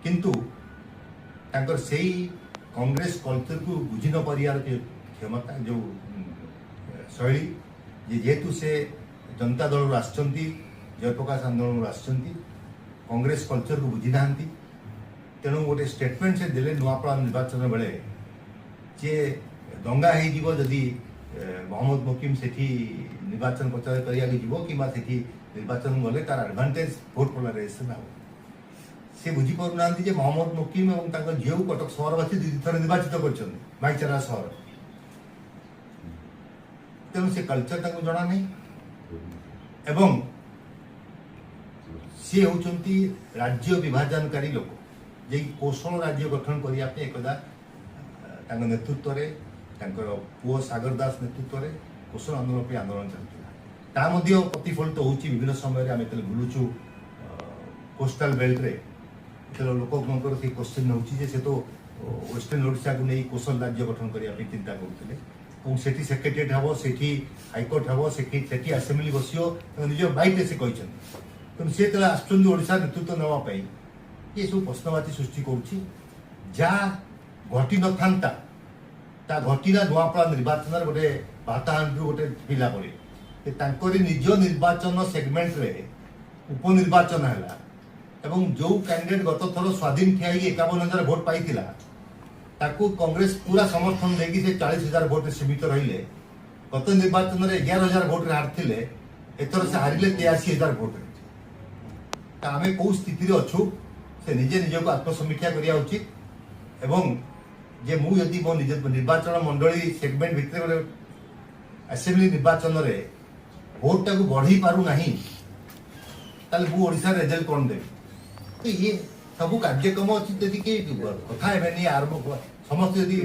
किंतु तांकर सेही कांग्रेस कल्चर को बुझी न परियार क्षमता जो शैली जेहेतु से जनता दल आसचंती जयप्रकाश आंदोलन आसचंती कांग्रेस कल्चर को बुझी ना तेणु गोटे स्टेटमेंट से देले नुआपड़ा निर्वाचन बेले जे दंगा हो जदि मोहम्मद मुकिम सेठी निर्वाचन प्रचार करिया कि निर्वाचन गले तार एडवांटेज भोट पोलाराइजेशन हो से बुझी पारना मोहम्मद मुकिम और झील कटक सहरवासी दुई थर निर्वाचित कर भाईचारा सहर तेणु से कल्चर जना नहीं एवं सी होती राज्य विभाजनकारी लोक जे कौशल राज्य गठन करने एकदा नेतृत्व पुओ सागर दास नेतृत्व में कौशल आंदोलन आंदोलन चलता प्रतिफलित हो विभिन्न समय आम बुलुचु कोस्टाल बेल्ट रे लोक क्वेश्चन हो तो वेस्टर्न ओडिशा को नहीं कौशल राज्य गठन करने चिंता करुले सेठी सेक्रेटेरिएट हम सेठी हाईकोर्ट हम सेठी आसेम्बली बस निज बाइट से कहते तेणु सी आसा नेतृत्व नापी ये सब प्रश्नवाची सृष्टि करा घटी न था घटीना नुआपड़ा निर्वाचन गोटे बार्ताहान गोटे पिला पड़े निज निर्वाचन सेगमेंट रे उपनिर्वाचन है एवं जो कैंडिडेट गत थर स्वाधीन ठिया 51,000 भोट पाई कांग्रेस पूरा समर्थन देगी से 40,000 भोट सीमित रहिले गत निर्वाचन में 11,000 भोट हारते एथर से हारिले 83,000 भोट आम कौ स्थिति अच्छु से निजे निज को आत्मसमीक्षा करिया उचित एवं जे मु यदि मो निज निर्वाचन मंडली सेगमेंट भितर गोटे आसेम्बली निर्वाचन में भोटा को बढ़ी पारू नहीं मु ओडिशा रिजल्ट कौन देवी तो ये सब कार्यक्रम अच्छी कथा आरंभ समस्त यदि